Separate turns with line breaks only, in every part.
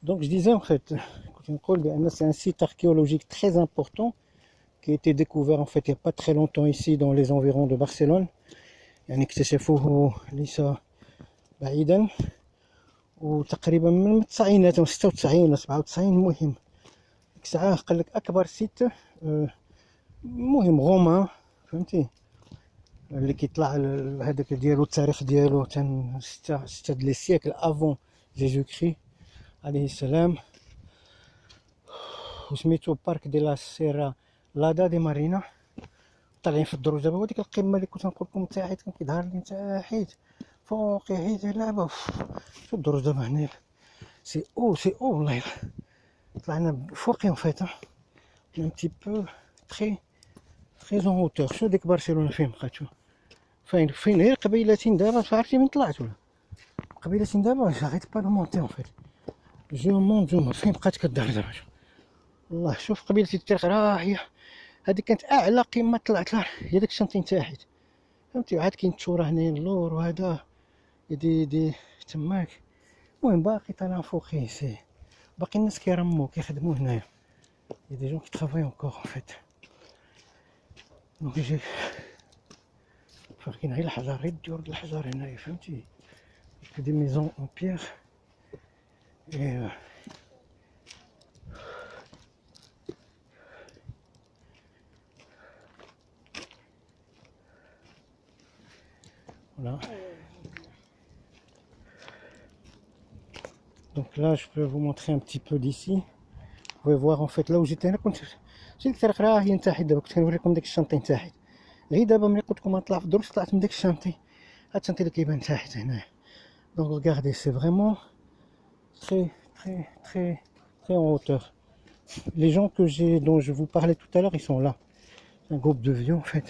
Donc je disais en fait, c'est un site archéologique très important qui a été découvert en fait il n'y a pas très longtemps ici dans les environs de Barcelone. يعني اكتشفوه ليس بعيدا، وتقريبا من التسعينات 96 ولا 97. المهم ديك الساعة قال لك أكبر سيت مهم غومان، فهمتي، اللي كيطلع هذاك ديالو التاريخ ديالو تن 6 لي سيكل افون جيجو كري عليه السلام، وسميتو بارك دي لا سيرا لادا دي مارينا. طالعين في الدروج دابا، هذيك القمه اللي كنت نقول لكم تحت كان كيظهر لي تحت فوق حيت لعبه. شوف الدروج دابا هنا سي او والله طلعنا فوقي فايت un petit peu très en hauteur. شو ديك برشلونه فين بقات؟ شو فين هي قبيلتين دابا؟ عرفتي من طلعت ولا قبيلتين دابا؟ جاريت با دو مونتي اون فيت جو مون فين بقات كدار دابا؟ والله شوف قبيلة التاريخ راه هي هذيك كانت اعلى قمه طلعت لها، هي ديك الشنطين تحت، فهمتي. وعاد كاين التوره هنا اللور وهذا دي تماك. المهم باقي طالع فوقي سي باقي الناس كيرموا كيخدموا هنايا، يا دي جون كي ترافاي اونكور ان فيت. دونك يجي فاكين غير الحجر، غير الديور ديال الحجر هنايا، فهمتي، دي ميزون اون بيير. Voilà. Donc là je peux vous montrer un petit peu d'ici. Vous pouvez voir en fait là où j'étais. انا كنت جيت الطريق راه هي تحت دابا، كنت كنوريكم ديك الشنطين تحت. غير دابا ملي قلت لكم نطلع في الدروج طلعت من ديك الشنطي، هاد الشنطي اللي كيبان تحت هنايا. Donc regardez, c'est vraiment très en hauteur. Les gens dont je vous parlais tout à l'heure, ils sont là. C'est un groupe de vieux en fait.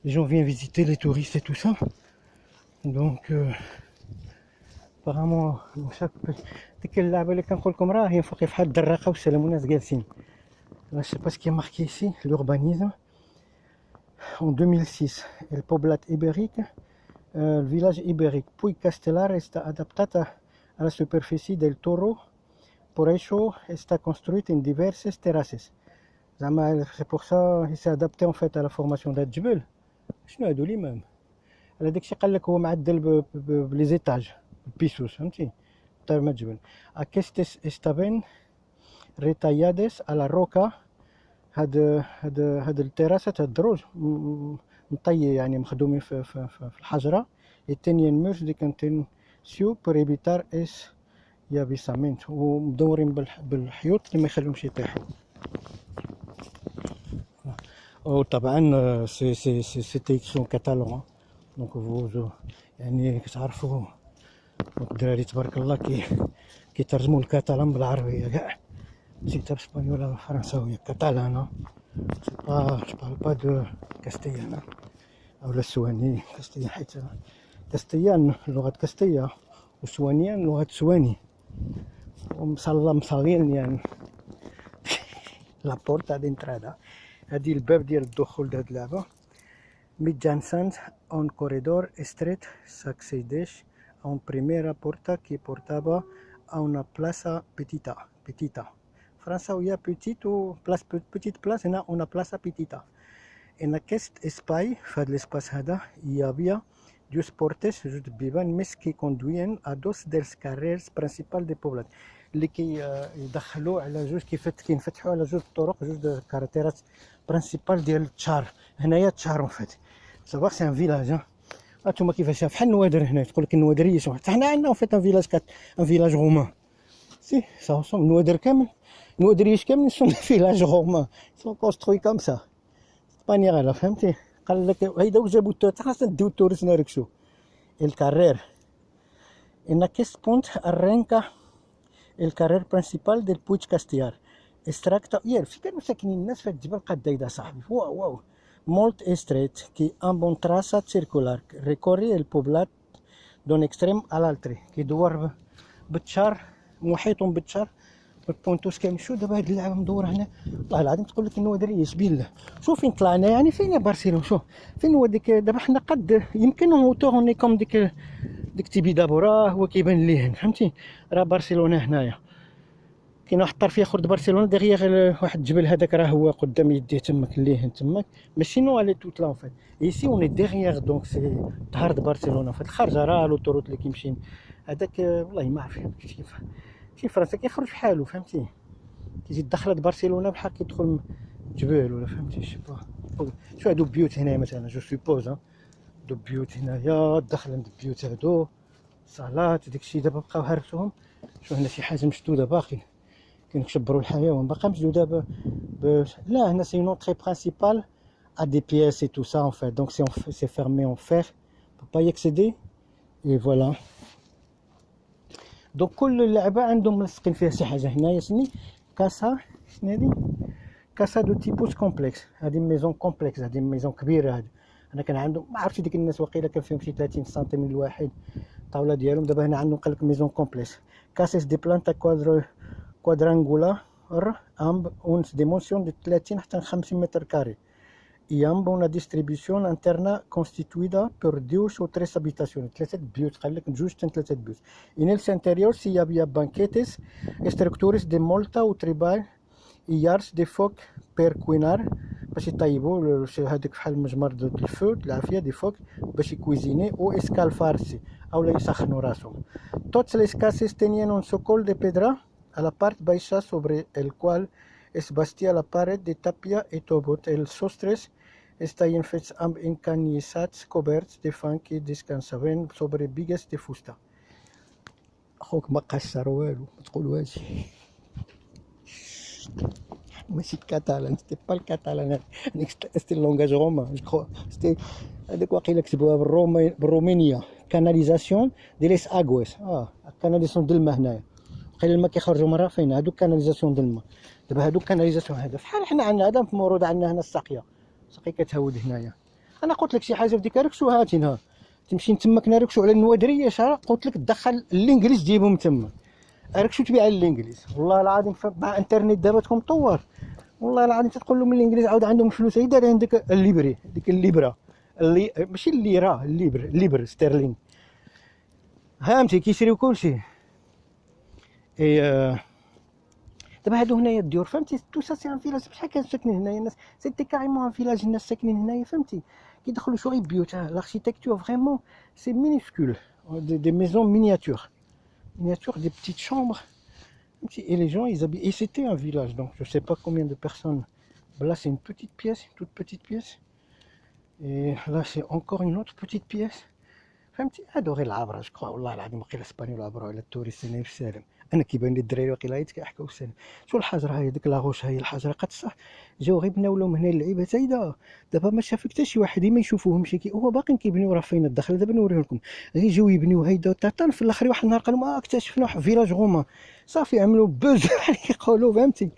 Les gens viennent visiter, les touristes et tout ça. Donc apparemment ديك اللعبه اللي كنقول لكم راه هي فوقي فحال الدراقه والسلام والناس جالسين. Là je sais pas ce qui est marqué ici, l'urbanisme. En 2006, el poblat ibérique, le village ibérique Puy Castellar está adaptata a la superficie del Toro, por eso está construite en diverses terrasses. C'est pour ça il s'est adapté en fait à la formation de الجبل. شنو هادو لي مام على داكشي قال لك هو معدل بلي زيتاج بيسوس، فهمتي، طير ما الجبل. Aquestes estaban retalladas a la roca. هاد التراسات، هاد الدروج مطي يعني مخدومين في الحجره. التانيين ميرج دي كانتين سيو بور ايبيتار اس يابيسامنت، ومدورين بالحيوط اللي ما يخليهمش يطيحوا. وطبعا سيتي اكري اون كاتالون، دونك فو يعني كتعرفوا الدراري تبارك الله كيترجموا الكاتالان بالعربيه كاع، ماشي حتى بالاسبانيول ولا بالفرنساويه، كاتالانا. جو بارل با دو كاستيان اولا السواني كاستيان، حيت كاستيان لغه كاستيا وسوانيان لغه سواني. مصلين يعني لابورتا دينترادا، هادي الباب ديال الدخول لهاد اللعبه. mitjançant un corredor estret s'accedeix a una primera porta que portava a una plaça petita. فرنساويه بيتيت و بلاص بيتيت بلاص، هنا اون بلاصه بيتيتا. ان aquest espai فهاد ليسباس هذا يابيا دوس بورتيس، جوج بيبان مس كي كوندوين ا دوس ديلس كاريرز برينسيبال دي بوبلات، اللي يدخلوا على جوج كينفتحوا على جوج طرق، جوج كارتيرات برينسيبال ديال التشار. هنايا التشار فات صافا سي ان فيلاج. هانتوما كيفاش بحال النوادر هنا، تقول لك النوادريه شنو، حتى حنا عندنا فيت ان فيلاج رومان سي سا سون النوادر كامل، النوادريش كاملين سون فيلاج رومان سون كونستروي كوم سا اسبانيا غالا، فهمتي. قال لك هيدا واش جابو حتى خاصنا نديو التوريست نركشو الكارير. ان كيس بونت arranca el carrer principal del Puig Castellar. Extracta في كانوا ساكنين الناس في الجبل قدايدا صاحبي. واو molt estret qui amb un traçat circular recorre el poblat d'un extrême à l'altre، كيدور بالتشار محيط بالتشار بالبونتوس كيمشيو. دابا هاد اللعبه مدوره هنا والله العظيم تقول لك النوادريه سبيل. شوف فين طلعنا يعني، فين برشلونه، شوف فين هو ديك. دابا حنا قد يمكن هوتورني كوم ديك تيبي دابو راه هو كيبان ليه، فهمتي، راه برشلونه هنايا كاين واحد الطرف اخر د برشلونه دغيا واحد الجبل هذاك راه هو قدام يديه تماك اللي تماك ماشي نو على توت لا اون فيت ايسي اوني ديغيغ دونك سي ظهر د برشلونه في الخارجه راه لوطوروت اللي كيمشي هذاك والله ما عرف كيف شي فرنسا كيخرج بحالو فهمتي كيجي داخله د برشلونه بحال كيدخل جبال ولا فهمتي شي شو هادو بيوت هنايا مثلا جو سوبوز دو بيوت هنايا داخل عند البيوت هادو صالات داكشي دابا بقاو هرسوهم شو هنا شي حاجه مشدوده باقي كنكشبروا الحيوان باقا مشدوده لا هنا سي اون اونطري برينسيبال ا دي بييس اي تو سا ان فيت دونك سي فيرمي اون فير با يكسيدي اي فوالا دونك كل اللعبه عندهم ملصقين فيها شي حاجه هنايا سني كاسا شنو هادي كاسا دو تيبوس كومبلكس هادي ميزون كومبلكس هادي ميزون كبيره هادي انا كان عندهم ما عرفتش ديك الناس واقيلا كان فيهم شي 30 سنتيم الواحد الطاوله ديالهم دابا هنا عندهم قالك ميزون كومبلكس كاسيس دي بلانتا كوادرانغولار amb une dimension de 30 حتى 50 متر كاري et amb une distribution interne constituida por 2 ou 3 habitations 3 بيوت قال لك بجوج حتى 3 بيوت et nel interior s'il y avait banquetes structures de molta ou tribal et yards de foc per cuinar باش يطيبوا هذاك بحال المجمر د الفو د العافيه دي فوك باش يكويزيني او اسكالفارسي او لا يسخنوا راسهم toutes les cases tenían un socol de pedra a la part baixa sobre el cual es bastía la pared de tapia et tobot els sostres estaven fets amb encanyissats coberts de fang que descansaven sobre bigues de fusta خوك ما قشر والو ما تقولوهاش ماشي كاتالان سيتي با الكاتالان سيتي لونغاج رومان جو كرو سيتي هذاك واقيلا كتبوها بالرومانيه كاناليزاسيون دي ليس اغويس كاناليزاسيون د الماء هنايا قيل الماء كيخرجوا من رافين هادو كاناليزاسيون د الماء دابا هادو كاناليزاسيون هذا فحال حنا عندنا هذا في مورود عندنا هنا الساقيه كتهود هنايا انا قلت لك شي حاجه في ديك ركشو هاتينها تمشي تماك نركشو على النوادريه شحال قلت لك تدخل الانجليز تجيبهم تما ركشو تبيع الانجليز والله العظيم مع انترنت دابا تكون مطور والله العظيم تقول لهم الانجليز عاود عندهم فلوس هي دايرين عندك الليبري ديك الليبرا اللي ماشي الليره الليبر ستيرلينغ فهمتي كيشريو كلشي اي دابا هادو هنايا الديور فهمتي تو سا سي ان فيلاج بشحال كان ساكنين هنايا الناس سيتي كاريمون ان فيلاج الناس ساكنين هنايا فهمتي كيدخلوا شويه بيوت لاركتيكتور فريمون سي مينيسكول دي ميزون مينياتور des petites chambres et les gens ils habitent et c'était un village donc je sais pas combien de personnes là c'est une toute petite pièce et là c'est encore une autre petite pièce فهمتي هادو غير العبره جو كخوا والله العظيم وقيلا اسبانيول عبروا على التوريست هنا في السالم انا كيبان لي الدراري وقيلا غير كيحكوا في السالم شو الحجره هاي ديك لاغوش هاي الحجره قد صح جاو غير بناو لهم هنا اللعيبه زايده دابا ما شافك حتى شي واحد ما يشوفوهمش هو باقيين كيبنيو راه فين الدخل دابا نوريه لكم غير جاو يبنيو هيدا تاطان في الاخر واحد النهار قالوا اكتشفنا واحد فيلاج رومان صافي عملوا بوز بحال كيقولوا فهمتي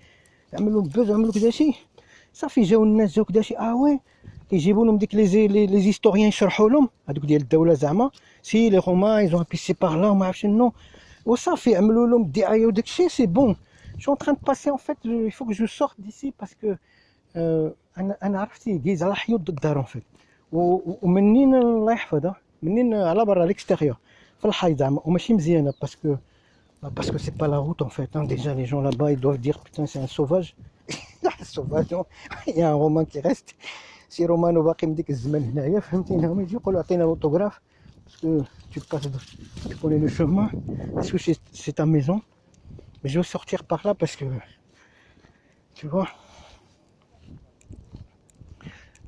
عملوا بوز عملوا كداشي صافي جاو الناس جاو كداشي وي كيجيبوا لهم ديك لي زيستوريان يشرحوا لهم هذوك ديال الدوله زعما سي لي رومان ايزون بيسي باغ لا ما عرفتش شنو وصافي عملوا لهم الدعايه وداك الشيء سي بون جو ان تران دو باسي ان فيت il faut que je sorte d'ici parce que انا عرفتي كيز على حيوط الدار ان فيت ومنين الله يحفظها منين على برا ليكستيريور في الحي زعما وماشي مزيانه parce que c'est pas la route en fait déjà les gens là-bas ils doivent dire putain c'est un sauvage sauvage il y a un roman qui reste سي رومانو باقي من ديك الزمان هنايا فهمتينا هما يجيو يقولوا عطينا لوطوغراف باسكو tu passes tu connais le chemin est-ce que c'est ta maison mais je vais sortir par là parce que tu vois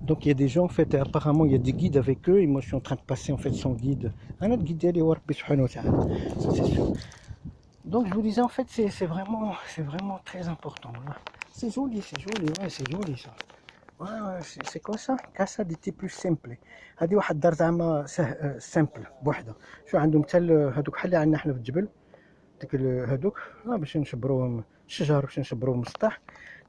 donc il y a des gens en fait apparemment il y a des guides avec eux et moi je suis en train de passer en fait sans guide un autre guide ديالي هو ربي سبحانه وتعالى ça c'est sûr donc je vous disais en fait c'est vraiment très important voilà. c'est joli ouais c'est joli ça ouais c'est quoi ça كاسا دي تي بلوس سيمبلي هذه واحد الدار زعما سامبل بوحدها شو عندهم حتى هذوك بحال اللي عندنا حنا في الجبل ديك هذوك باش نشبروهم الشجر باش نشبروهم السطح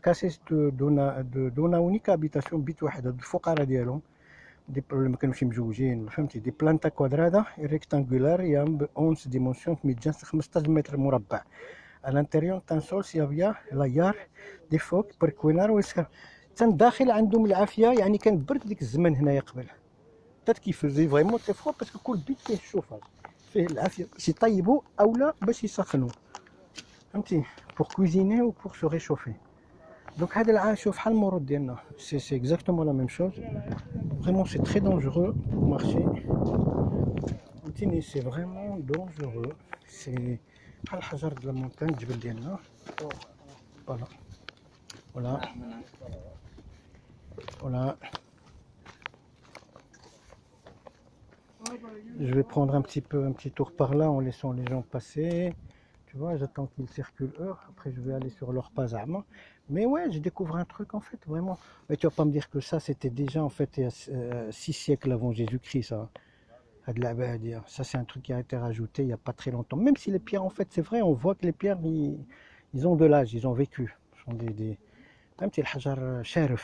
كاسيس دونا اونيك هابيتاسيون بيت واحد هاد الفقراء ديالهم دي ما كانوش مزوجين فهمتي دي بلانتا كوادرادا ريكتانغولار يام ب 11 ديمونسيون ميدجان 15 متر مربع à l'intérieur تان سول سيافيا لايار دي فوك بركوينار ويسكر تن داخل عندهم العافيه يعني كان برد ديك الزمان هنايا قبل حتى كيفرزي فريمون تري فرو باسكو كل بيت فيه الشوفه فيه العافيه باش يطيبوا اولا باش يسخنوا pour cuisiner ou pour se réchauffer. Donc c'est exactement la même chose. Vraiment c'est très dangereux pour marcher. C'est vraiment dangereux. C'est الحجر de la montagne الجبل ديالنا. Voilà. Voilà. Voilà. Je vais prendre un petit tour par là en laissant les gens passer. Tu vois, j'attends qu'ils circulent eux. Après, je vais aller sur leur pas arme. Mais ouais, je découvre un truc en fait, vraiment. Mais tu vas pas me dire que ça, c'était déjà en fait il y a 6 siècles avant Jésus-Christ, ça. Ça, c'est un truc qui a été rajouté il n'y a pas très longtemps. Même si les pierres, en fait, c'est vrai, on voit que les pierres, ils ont de l'âge, ils ont vécu. Ce sont même si le hajar sharif,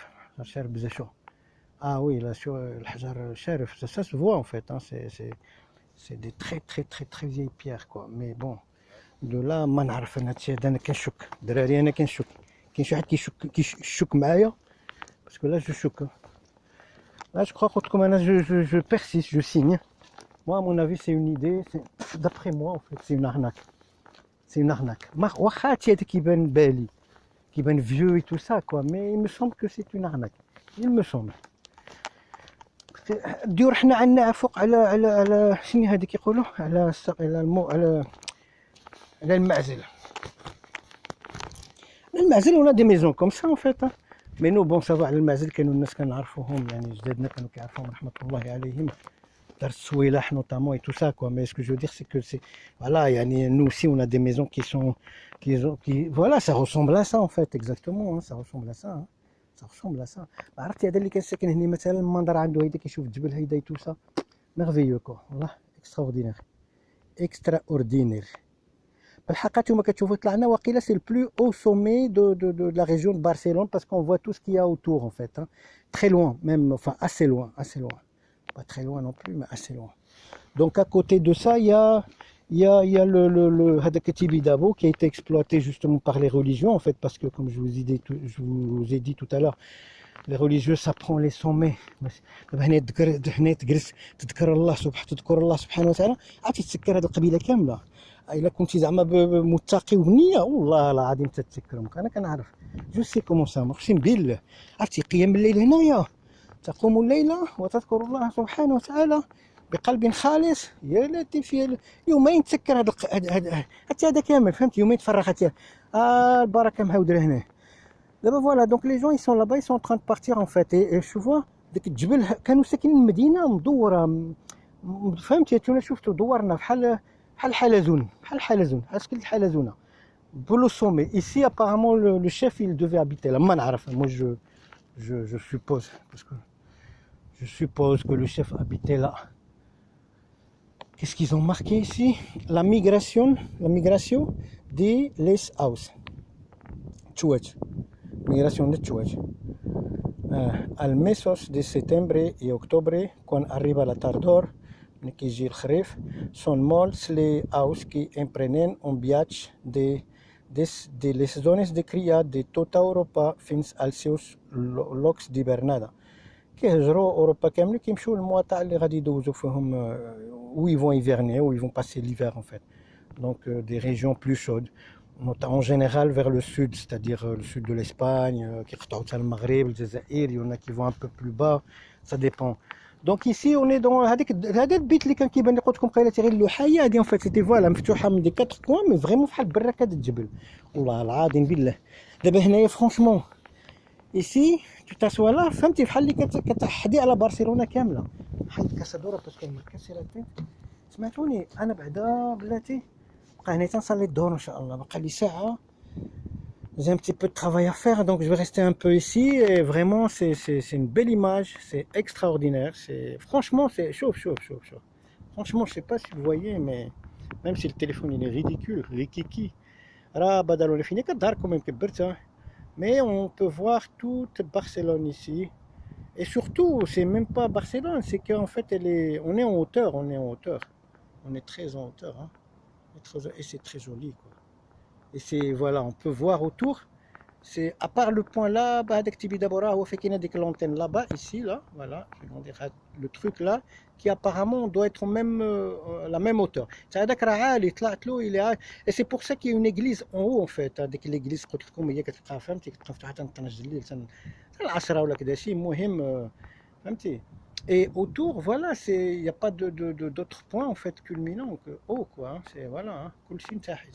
ah oui, là sur le hajar sharif, ça se voit en fait. Hein, c'est des très très très très vieilles pierres, quoi. Mais bon, de là, ما نعرف انا هادشي هذا انا كنشك دراري انا كنشك كاين شي واحد كيشك معايا باسكو لا جو شوك là je crois comme je persiste, je signe. Moi à mon avis c'est une idée, d'après moi en fait c'est une arnaque. C'est une arnaque. واخا هادشي هذا كيبان بالي كيبان vieux et tout ça quoi, mais il me semble que c'est une arnaque. Il me semble. ديور حنا عندنا فوق على شنو هذه كيقولوا على على المعزل. المعزل on a des maisons comme ça en fait. Hein. Mais nous bon ça va على المعزل كانوا الناس كنعرفوهم يعني جدادنا كانوا كيعرفوهم رحمة الله عليهم. دار السويلاح notamment et tout ça quoi. Mais ce que je veux dire c'est que c'est voilà يعني nous aussi on a des maisons qui voilà ça ressemble à ça en fait exactement hein, ça ressemble à ça. Hein. Ça ressemble à ça. عرفتي هذا اللي كنساكن هنا مثلا المنظر عنده هيدا كيشوف الجبل هيدا et tout ça. Merveilleux quoi. والله extraordinaire. Extraordinaire. بالحق نتوما كتشوفوا طلعنا واقيلا سي البلو او سومي de la région de Barcelone parce qu'on voit tout ce qu'il y a autour en fait. Hein. Très loin même, enfin assez loin. Pas très loin non plus mais assez loin. Donc à côté de ça il y a le هذاك Tibi Dabo qui a été exploité justement par les religions en fait parce que comme je vous ai dit tout à l'heure les religieux ça prend les sommets. هنا تجلس تذكر الله سبحانه وتعالى عرفتي تسكر هذه القبيله كامله. الا كنتي زعما متقي وبنيه والله العظيم تتسكرهم انا كنعرف جو سي كومون سا اقسم بالله. عرفتي قيام الليل هنايا تقوم الليل وتذكر الله سبحانه وتعالى بقلب خالص يا لطيف يا يومين تسكر هذا كامل فهمت يومين تفرغ البركه معاوده هنا. دابا فوالا دونك لي جون يسون لابا يسون تران بارتير ان فات اي شوفوا ديك الجبل كانوا ساكنين المدينه مدوره فهمتي انا شفتو دورنا بحال الحلزون اسكو الحلزونه بلو سومي ici apparemment le chef il devait habiter là ما نعرف moi je suppose parce que je suppose que le chef habitait là. Qu'est-ce qu'ils ont marqué ici? La migration de les house. Tchouach. Migration de Tchouach. Al mesos de septiembre y octubre, cuando arriba la tardor, qui el Kharif, sont molts les aus qui emprenen un viatge de les zones de cria de tota Europa fins als seus llocs d'hivernada. كيهجروا اوروبا كامل كيمشيو للمواطع اللي غادي يدوزوا فيهم où ils vont hiverner, où ils vont passer l'hiver en fait. Donc des régions plus chaudes, en général vers le sud, c'est-à-dire le sud de l'Espagne, qui est le Maghreb, le Jazair, il y en a qui vont un peu plus bas, ça dépend. Donc ici on est dans هذا البيت اللي كان كيبان لي قلت لكم قيله غير اللوحيه هذه en fait c'était voilà مفتوحه من دي 4 coins mais vraiment بحال براك هذا الجبل والله العظيم بالله. دابا هنايا فرانشمون ici tu t'assois là فهمتي بحال اللي كتحدي على برشلونه كامله بحال كاسادوره باسكو مركز لاتين. سمعتوني انا بعدا بلاتي بقى هنا تنصلي الظهر ان شاء الله بقى لي ساعه. J'ai un petit peu de travail à faire, donc je vais rester un peu ici. Et vraiment, c'est une belle image, c'est extraordinaire. Franchement, c'est chaud. Franchement, je sais pas si vous voyez, mais même si le téléphone il est ridicule, rikiki. Mais on peut voir toute Barcelone ici. Et surtout, c'est même pas Barcelone, c'est qu'en fait, on est en hauteur. On est très en hauteur. Hein. Et c'est très joli, quoi. Et c'est voilà, on peut voir autour C'est à part le point là, bah, avec Tibi Dabora, on fait qu'il y a des l'antenne là-bas, ici, là, voilà, je vais vous dire le truc là, qui apparemment doit être même, la même hauteur. C'est هذاك راه عالي طلعت له il est عالي. Et c'est pour ça qu'il y a une église en haut en fait, هذيك l'église قلت لكم هي كتلقاها فهمتي كتبقى مفتوحة حتى 12 الليل حتى العشرة ولا كذا شي المهم فهمتي. Et autour, voilà, il n'y a pas d'autres points en fait culminants que haut quoi, hein. C'est voilà, hein. كل شيء نتاعي.